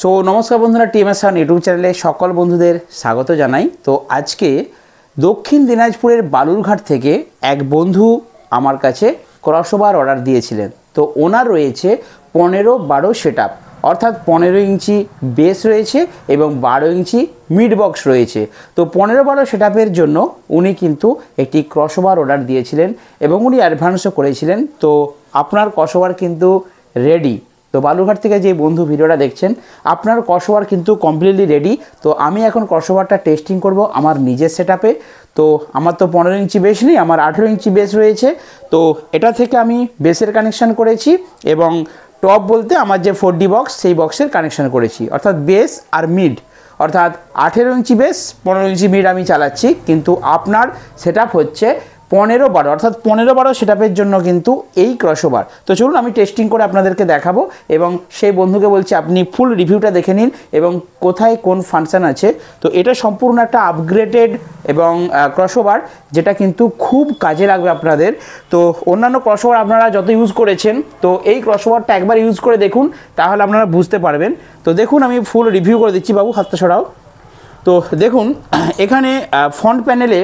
So নমস্কার বন্ধুরা, TMS YouTube চ্যানেলে সকল বন্ধুদের স্বাগত জানাই। তো আজকে দক্ষিণ দিনাজপুরের বালুরঘাট থেকে এক বন্ধু আমার কাছে ক্রসওভার অর্ডার দিয়েছিলেন। তো ওনার রয়েছে 15-12 সেট আপ, অর্থাৎ 15 ইঞ্চি বেস রয়েছে এবং 12 ইঞ্চি মিড বক্স রয়েছে। তো 15-12 সেট আপের জন্য উনি কিন্তু একটি ক্রসওভার অর্ডার দিয়েছিলেন এবং উনি অ্যাডভান্সও করেছিলেন। তো আপনার ক্রসওভার কিন্তু রেডি। তো বালুরঘাট থেকে যে বন্ধু ভিডিওটা দেখছেন, আপনার ক্রসওভার কিন্তু কমপ্লিটলি রেডি। তো আমি এখন ক্রসওভারটা টেস্টিং করব আমার নিজের সেটআপে। তো আমার তো 15 ইঞ্চি বেস নেই, আমার 18 ইঞ্চি বেস রয়েছে। তো এটা থেকে আমি বেসের কানেকশান করেছি এবং টপ বলতে আমার যে 4D বক্স, সেই বক্সের কানেকশান করেছি, অর্থাৎ বেস আর মিড, অর্থাৎ 18 ইঞ্চি বেস 15 ইঞ্চি মিড আমি চালাচ্ছি। কিন্তু আপনার সেটআপ হচ্ছে 15-12, অর্থাৎ 15-12 সেটআপের জন্য কিন্তু এই ক্রসওভার। তো চলুন আমি টেস্টিং করে আপনাদেরকে দেখাবো এবং সেই বন্ধুকে বলছি আপনি ফুল রিভিউটা দেখে নিন এবং কোথায় কোন ফাংশান আছে। তো এটা সম্পূর্ণ একটা আপগ্রেডেড এবং ক্রসওভার, যেটা কিন্তু খুব কাজে লাগবে আপনাদের। তো অন্যান্য ক্রসওভার আপনারা যত ইউজ করেছেন, তো এই ক্রসওভারটা একবার ইউজ করে দেখুন, তাহলে আপনারা বুঝতে পারবেন। তো দেখুন আমি ফুল রিভিউ করে দিচ্ছি। বাবু হাতটা সরাও। তো দেখুন এখানে ফ্রন্ট প্যানেলে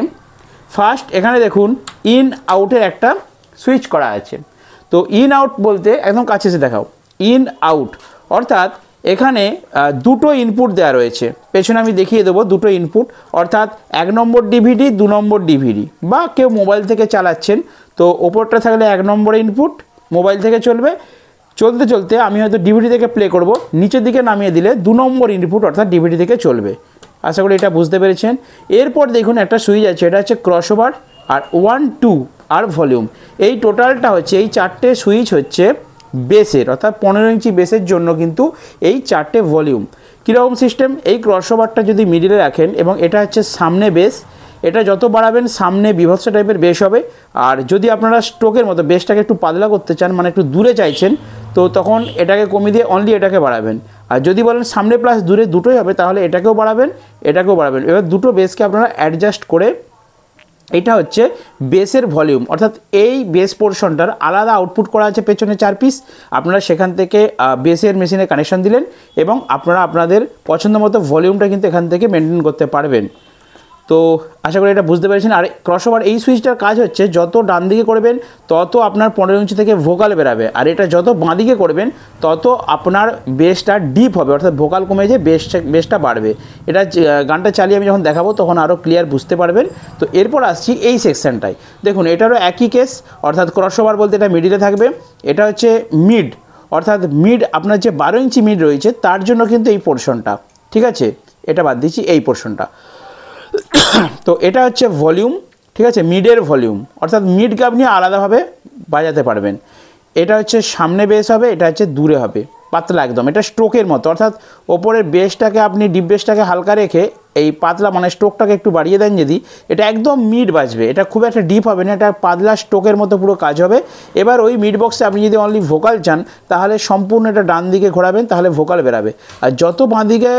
ফার্স্ট এখানে দেখুন ইন আউটের একটা সুইচ করা আছে। তো ইন আউট বলতে একদম কাছে এসে দেখাও, ইন আউট অর্থাৎ এখানে দুটো ইনপুট দেওয়া রয়েছে। পেছনে আমি দেখিয়ে দেবো দুটো ইনপুট, অর্থাৎ 1 নম্বর ডিভিডি, 2 নম্বর ডিভিডি, বা কেউ মোবাইল থেকে চালাচ্ছেন তো ওপরটা থাকলে 1 নম্বর ইনপুট মোবাইল থেকে চলবে, চলতে চলতে আমি হয়তো ডিভিডি থেকে প্লে করব, নিচের দিকে নামিয়ে দিলে 2 নম্বর ইনপুট অর্থাৎ ডিভিডি থেকে চলবে। আশা করি এটা বুঝতে পেরেছেন। এরপর দেখুন একটা সুইচ আছে, এটা হচ্ছে ক্রসওভার, আর 1, 2 আর ভলিউম। এই টোটালটা হচ্ছে, এই 4টে সুইচ হচ্ছে বেসের, অর্থাৎ 15 ইঞ্চি বেসের জন্য কিন্তু এই 4টে ভলিউম। কীরকম সিস্টেম, এই ক্রসওভারটা যদি মিডিলে রাখেন এবং এটা হচ্ছে সামনে বেস, এটা যত বাড়াবেন সামনে বিভৎস টাইপের বেস হবে। আর যদি আপনারা স্ট্রোকের মতো বেসটাকে একটু পাতলা করতে চান, মানে একটু দূরে চাইছেন, তো তখন এটাকে কমিয়ে দিয়ে অনলি এটাকে বাড়াবেন। আর যদি বলেন সামনে প্লাস দূরে দুটোই হবে, তাহলে এটাকেও বাড়াবেন, এটাকেও বাড়াবেন। এবার দুটো বেসকে আপনারা অ্যাডজাস্ট করে, এটা হচ্ছে বেসের ভলিউম, অর্থাৎ এই বেস পোর্শনটার আলাদা আউটপুট করা আছে পেছনে 4 পিস। আপনারা সেখান থেকে বেসের মেশিনে কানেকশন দিলেন এবং আপনারা আপনাদের পছন্দ মতো ভলিউমটা কিন্তু এখান থেকে মেনটেন করতে পারবেন। তো আশা করি এটা বুঝতে পেরেছেন। আর ক্রসওভার এই সুইচটার কাজ হচ্ছে, যত ডান দিকে করবেন তত আপনার 15 ইঞ্চি থেকে ভোকাল বেরাবে, আর এটা যত বাঁ দিকে করবেন তত আপনার বেসটা ডিপ হবে, অর্থাৎ ভোকাল কমে যে বেসটা বাড়বে। এটা গানটা চালিয়ে আমি যখন দেখাবো তখন আরও ক্লিয়ার বুঝতে পারবেন। তো এরপর আসছি এই সেকশানটায়। দেখুন এটারও একই কেস, অর্থাৎ ক্রসওভার বলতে এটা মিডিলে থাকবে। এটা হচ্ছে মিড, অর্থাৎ মিড আপনার যে 12 ইঞ্চি মিড রয়েছে তার জন্য কিন্তু এই পোর্শনটা, ঠিক আছে, এটা বাদ দিচ্ছি, এই পোর্শনটা। তো এটা হচ্ছে ভলিউম, ঠিক আছে, মিডের ভলিউম, অর্থাৎ মিডকে আপনি আলাদাভাবে বাজাতে পারবেন। এটা হচ্ছে সামনে বেস হবে, এটা হচ্ছে দূরে হবে, পাতলা একদম, এটা স্ট্রোকের মতো, অর্থাৎ ওপরের বেসটাকে আপনি ডিপ বেসটাকে হালকা রেখে এই পাতলা মানে স্ট্রোকটাকে একটু বাড়িয়ে দেন যদি, এটা একদম মিড বাজবে, এটা খুব একটা ডিপ হবে না, এটা পাতলা স্ট্রোকের মতো পুরো কাজ হবে। এবার ওই মিড বক্সে আপনি যদি অনলি ভোকাল চান, তাহলে সম্পূর্ণ এটা ডান দিকে ঘোরাবেন, তাহলে ভোকাল বেরাবে। আর যত বাঁ দিকে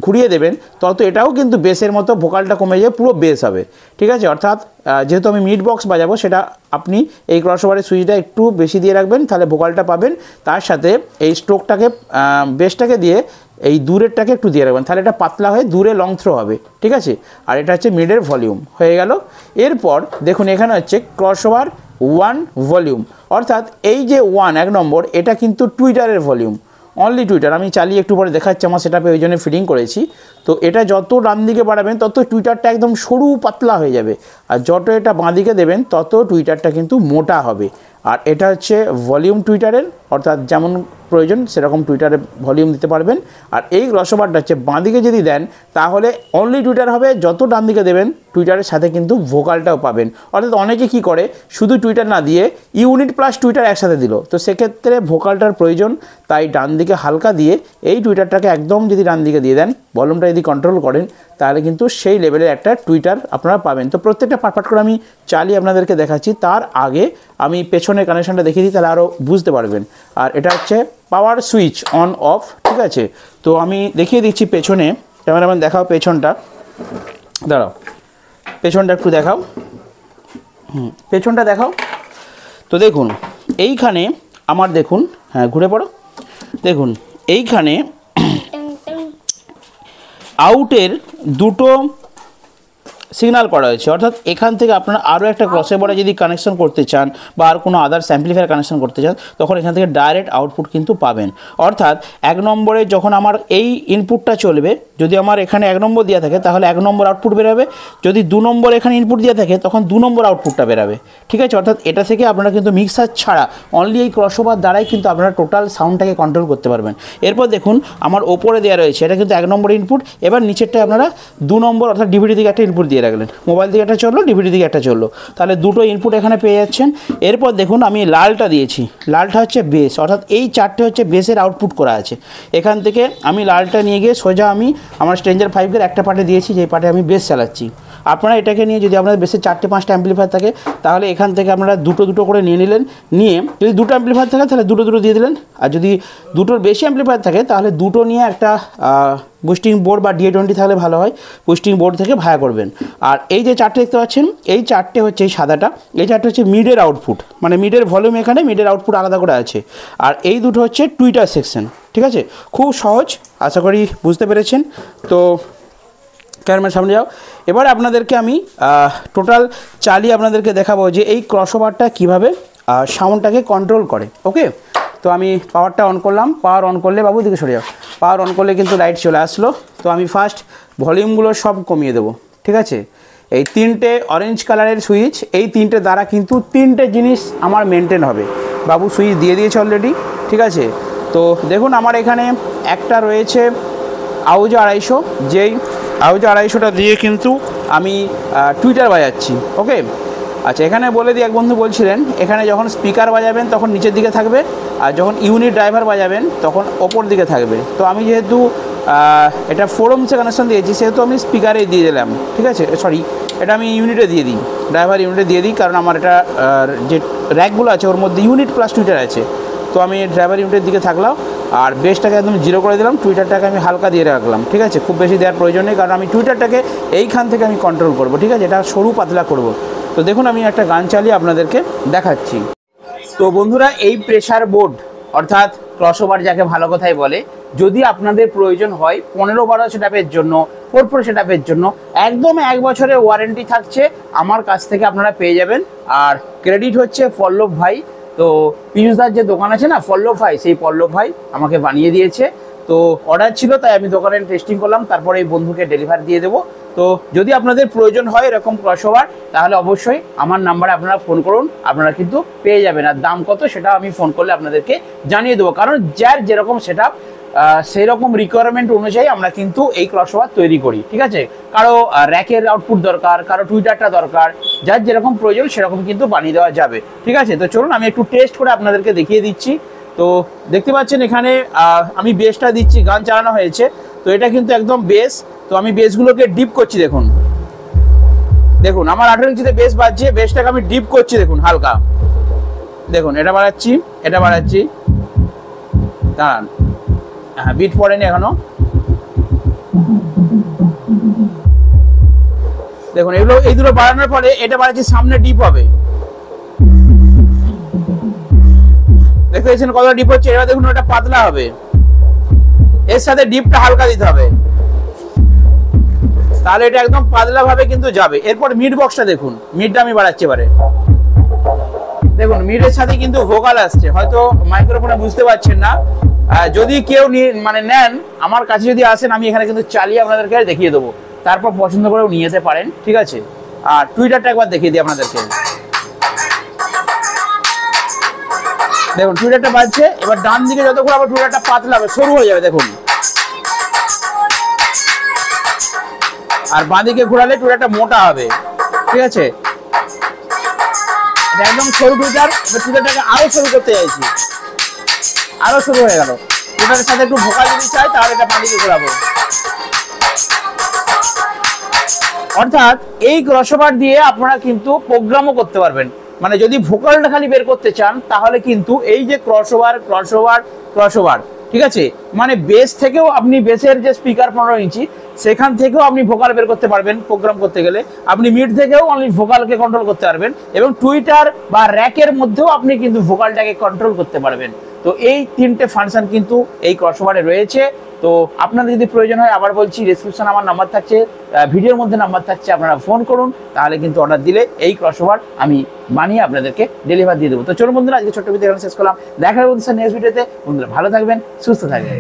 ঘুরিয়ে দেবেন তত এটাও কিন্তু বেসের মতো ভোকালটা কমে যায়, পুরো বেস হবে, ঠিক আছে। অর্থাৎ যেহেতু আমি মিড বক্স বাজাবো, সেটা আপনি এই ক্রসওভারের সুইচটা একটু বেশি দিয়ে রাখবেন, তাহলে ভোকালটা পাবেন। তার সাথে এই স্ট্রোকটাকে বেসটাকে দিয়ে এই দূরেরটাকে একটু দিয়ে রাখবেন, তাহলে এটা পাতলা হয়ে দূরে লং থ্রো হবে, ঠিক আছে। আর এটা হচ্ছে মিডের ভলিউম হয়ে গেল। এরপর দেখুন এখানে হচ্ছে ক্রসওভার 1 ভলিউম, অর্থাৎ এই যে 1 নম্বর, এটা কিন্তু টুইটারের ভলিউম, অনলি টুইটার। আমি চালিয়ে একটু পরে দেখাচ্ছি, আমার সেটাপে ওই জন্য ফিটিং করেছি। তো এটা যত ডান দিকে বাড়াবেন তত টুইটারটা একদম সরু পাতলা হয়ে যাবে, আর যত এটা বাঁ দিকে দেবেন তত টুইটারটা কিন্তু মোটা হবে। আর এটা হচ্ছে ভলিউম টুইটারের, অর্থাৎ যেমন প্রয়োজন সেরকম টুইটারে ভলিউম দিতে পারবেন। আর এই ক্রসওভারটা হচ্ছে বাঁ দিকে যদি দেন তাহলে অনলি টুইটার হবে, যত ডান দিকে দেবেন টুইটারের সাথে কিন্তু ভোকালটাও পাবেন। অর্থাৎ অনেকে কি করে, শুধু টুইটার না দিয়ে ইউনিট প্লাস টুইটার একসাথে দিল, তো সেক্ষেত্রে ভোকালটার প্রয়োজন, তাই ডান দিকে হালকা দিয়ে এই টুইটারটাকে একদম যদি ডান দিকে দিয়ে দেন, ভলিউমটা যদি কন্ট্রোল করেন, তাহলে কিন্তু সেই লেভেলের একটা টুইটার আপনারা পাবেন। তো প্রত্যেকটা পার্ট করে আমি চালিয়ে আপনাদেরকে দেখাচ্ছি, তার আগে আমি পেছনের কানেকশনটা দেখিয়ে দিই, তাহলে আরও বুঝতে পারবেন। আর এটা হচ্ছে পাওয়ার সুইচ অন অফ, ঠিক আছে। তো আমি দেখিয়ে দিচ্ছি পেছনে, ক্যামেরাম্যান দেখাও পেছনটা, দাঁড়াও পেছনটা একটু দেখাও, পেছনটা দেখাও। তো দেখুন এইখানে আমার, দেখুন, হ্যাঁ ঘুরে পড়ো, দেখুন এইখানে আউটের দুটো সিগনাল করা হয়েছে, অর্থাৎ এখান থেকে আপনারা আরও একটা ক্রসওভারে যদি কানেকশন করতে চান বা আর কোনো আদার্স অ্যাম্পলিফায়ার কানেকশন করতে চান তখন এখান থেকে ডাইরেক্ট আউটপুট কিন্তু পাবেন। অর্থাৎ 1 নম্বরে যখন আমার এই ইনপুটটা চলবে, যদি আমার এখানে 1 নম্বর দেওয়া থাকে তাহলে 1 নম্বর আউটপুট বেরোবে, যদি 2 নম্বর এখানে ইনপুট দেওয়া থাকে তখন 2 নম্বর আউটপুটটা বেরোবে। ঠিক আছে, অর্থাৎ এটা থেকে আপনারা কিন্তু মিক্সার ছাড়া অনলি এই ক্রসওভার দ্বারাই কিন্তু আপনারা টোটাল সাউন্ডটাকে কন্ট্রোল করতে পারবেন। এরপর দেখুন আমার ওপরে দেওয়া রয়েছে, এটা কিন্তু 1 নম্বর ইনপুট, এবার নিচেরটায় আপনারা 2 নম্বর অর্থাৎ ডিভিডি থেকে একটা ইনপুট দিয়ে রাখলেন, মোবাইল থেকে একটা চললো, ডিভিডি থেকে একটা চললো, তাহলে দুটো ইনপুট এখানে পেয়ে যাচ্ছেন। এরপর দেখুন আমি লালটা দিয়েছি, লালটা হচ্ছে বেস, অর্থাৎ এই 4টে হচ্ছে বেসের আউটপুট করা আছে। এখান থেকে আমি লালটা নিয়ে গিয়ে সোজা আমি আমার স্ট্রেঞ্জার 5-এর একটা পার্টে দিয়েছি, যেই পার্টে আমি বেস চালাচ্ছি। আপনারা এটাকে নিয়ে যদি আপনাদের বেসে 4টে-5টা অ্যাম্পলিফায়ার থাকে তাহলে এখান থেকে আপনারা দুটো করে নিয়ে নিলেন, নিয়ে যদি দুটো অ্যাম্পলিফায়ার থাকে তাহলে দুটো দিয়ে দিলেন, আর যদি দুটোর বেশি অ্যাম্পলিফায়ার থাকে তাহলে দুটো নিয়ে একটা বুস্টিং বোর্ড বা DA20 থাকলে ভালো হয়, বুস্টিং বোর্ড থেকে ভায়া করবেন। আর এই যে 4টে দেখতে পাচ্ছেন, এই 4টে হচ্ছে এই সাদাটা, এই 4টে হচ্ছে মিডের আউটপুট, মানে মিডের ভলিউম এখানে, মিডের আউটপুট আলাদা করে আছে। আর এই দুটো হচ্ছে টুইটার সেকশন। ঠিক আছে, খুব সহজ, আশা করি বুঝতে পেরেছেন। তো ক্যামেরার সামনে যাও, এবারে আপনাদেরকে আমি টোটাল চালিয়ে আপনাদেরকে দেখাবো যে এই ক্রসওভারটা কীভাবে সাউন্ডটাকে কন্ট্রোল করে। ওকে, তো আমি পাওয়ারটা অন করলাম, পাওয়ার অন করলে, বাবু দিকে সরে যাও, পাওয়ার অন করলে কিন্তু লাইট চলে আসলো। তো আমি ফার্স্ট ভলিউমগুলো সব কমিয়ে দেবো। ঠিক আছে, এই 3টে অরেঞ্জ কালারের সুইচ, এই 3টে দ্বারা কিন্তু 3টে জিনিস আমার মেনটেন হবে। বাবু সুইচ দিয়ে দিয়েছে অলরেডি। ঠিক আছে, তো দেখুন আমার এখানে একটা রয়েছে আউজো 250, যেই আউজো 250টা দিয়ে কিন্তু আমি টুইটার বাজাচ্ছি। ওকে, আচ্ছা এখানে বলে দিই, এক বন্ধু বলছিলেন এখানে যখন স্পিকার বাজাবেন তখন নিচের দিকে থাকবে, আর যখন ইউনিট ড্রাইভার বাজাবেন তখন ওপর দিকে থাকবে। তো আমি যেহেতু এটা 4 ohmসে কানেকশন দিয়েছি সেহেতু আমি স্পিকারে দিয়ে দিলাম। ঠিক আছে, সরি, এটা আমি ইউনিটে দিয়ে দিই, ড্রাইভার ইউনিটে দিয়ে দিই, কারণ আমার এটা যে র্যাকগুলো আছে ওর মধ্যে ইউনিট প্লাস টুইটার আছে। তো আমি ড্রাইভার ইউনিটের দিকে থাকলাম, আর বেসটাকে একদম 0 করে দিলাম, টুইটারটাকে আমি হালকা দিয়ে রাখলাম। ঠিক আছে, খুব বেশি দেওয়ার প্রয়োজন নেই, কারণ আমি টুইটারটাকে এইখান থেকে আমি কন্ট্রোল করব। ঠিক আছে, এটা সরু পাতলা করব। তো দেখুন আমি একটা গান চালিয়ে আপনাদেরকে দেখাচ্ছি। তো বন্ধুরা, এই প্রেসার বোর্ড অর্থাৎ ক্রসওভার যাকে ভালো কথাই বলে, যদি আপনাদের প্রয়োজন হয় 15-12 সেটআপের জন্য, 4 সেটআপের জন্য, একদম 1 বছরের ওয়ারেন্টি থাকছে আমার কাছ থেকে আপনারা পেয়ে যাবেন। আর ক্রেডিট হচ্ছে পল্লব ভাই। তো পিয়ুষদার যে দোকান আছে না পল্লব ভাই, সেই পল্লব ভাই আমাকে বানিয়ে দিয়েছে। তো অর্ডার ছিল তাই আমি দোকানে টেস্টিং করলাম, তারপরে এই বন্ধুকে ডেলিভারি দিয়ে দেবো। তো যদি আপনাদের প্রয়োজন হয় এরকম ক্রসওভার তাহলে অবশ্যই আমার নাম্বারে আপনারা ফোন করুন, আপনারা কিন্তু পেয়ে যাবেন। আর দাম কত সেটা আমি ফোন করলে আপনাদেরকে জানিয়ে দেবো, কারণ যার যেরকম সেটআপ সেই রকম রিকোয়ারমেন্ট অনুযায়ী আমরা কিন্তু এই ক্রসওভার তৈরি করি। ঠিক আছে, কারো র্যাকের আউটপুট দরকার, কারো টুইটারটা দরকার, যার যেরকম প্রয়োজন সেরকম কিন্তু বানিয়ে দেওয়া যাবে। ঠিক আছে, তো চলুন আমি একটু টেস্ট করে আপনাদেরকে দেখিয়ে দিচ্ছি। তো দেখতে পাচ্ছেন এখানে আমি বেসটা দিচ্ছি, গান চালানো হয়েছে, তো এটা কিন্তু একদম বেস। তো আমি বেসগুলোকে ডিপ করছি, দেখুন দেখুন আমার 18 ইঞ্চিতে বেস বাজছে, বেসটাকে আমি ডিপ করছি, দেখুন হালকা, দেখুন এটা বাড়াচ্ছি, এটা বাড়াচ্ছি, দাঁড়ান, হ্যাঁ বিট পড়েনি এখনো, দেখুন এগুলো এই দুটো বাড়ানোর পরে এটা বাড়াচ্ছি, সামনে ডিপ হবে, দেখতে পাচ্ছেন কতটা ডিপ হচ্ছে। এবার দেখুন ওটা পাতলা হবে, এর সাথে ডিপটা হালকা দিতে হবে, তাহলে এটা একদম পাতলা ভাবে কিন্তু যাবে। এরপর মিড বক্সটা দেখুন, মিডটা আমি বাড়াচ্ছি এবারে, দেখুন মিডের সাথে কিন্তু ভোকাল আসছে, হয়তো মাইক্রোফোনে বুঝতে পারছেন না। যদি কেউ মানে নেন আমার কাছে, যদি আসেন আমি এখানে কিন্তু চালিয়ে আপনাদেরকে দেখিয়ে দেবো, তারপর পছন্দ করেও নিয়ে যেতে পারেন। ঠিক আছে, আর টুইটারটা একবার দেখিয়ে দিই আপনাদেরকে, দেখুন টুইটারটা বাজছে। এবার ডান দিকে যতক্ষণ আবার টুইটারটা পাতলা হবে, সরু হয়ে যাবে, দেখুন, আর বাঁ দিকে ঘোরালে টুইটারটা মোটা হবে। ঠিক আছে, এটা একদম সরু টুইটার। এবার টুইটারটাকে আরো সরু করতে চাইছি, আরো সরু হয়ে গেল। টুইটারের সাথে একটু ভোকাল যদি চাই তাহলে এটা বাঁ দিকে ঘোরাবো। অর্থাৎ এই ক্রসওভার দিয়ে আপনারা কিন্তু প্রোগ্রামও করতে পারবেন, মানে যদি ভোকালটা খালি বের করতে চান তাহলে কিন্তু এই যে ক্রসওভার, ঠিক আছে, মানে বেস থেকেও আপনি বেসের যে স্পিকার 15 ইঞ্চি সেখান থেকেও আপনি ভোকাল বের করতে পারবেন প্রোগ্রাম করতে গেলে। আপনি মিড থেকেও অনলি ভোকালকে কন্ট্রোল করতে পারবেন এবং টুইটার বা র্যাকের মধ্যেও আপনি কিন্তু ভোকালটাকে কন্ট্রোল করতে পারবেন। তো এই 3টে ফাংশন কিন্তু এই ক্রসওভারে রয়েছে। তো আপনাদের যদি প্রয়োজন হয়, আবার বলছি, ডেসক্রিপশন আমার নাম্বার থাকছে, ভিডিওর মধ্যে নাম্বার থাকছে, আপনারা ফোন করুন, তাহলে কিন্তু অর্ডার দিলে এই ক্রসওভার আমি বানিয়ে আপনাদেরকে ডেলিভার দিয়ে দেবো। তো চলুন বন্ধুরা, আজকে ছোট্ট ভিডিও শেষ করলাম। দেখা হবে বন্ধুরা নেক্সট ভিডিওতে। বন্ধুরা ভালো থাকবেন, সুস্থ থাকবেন।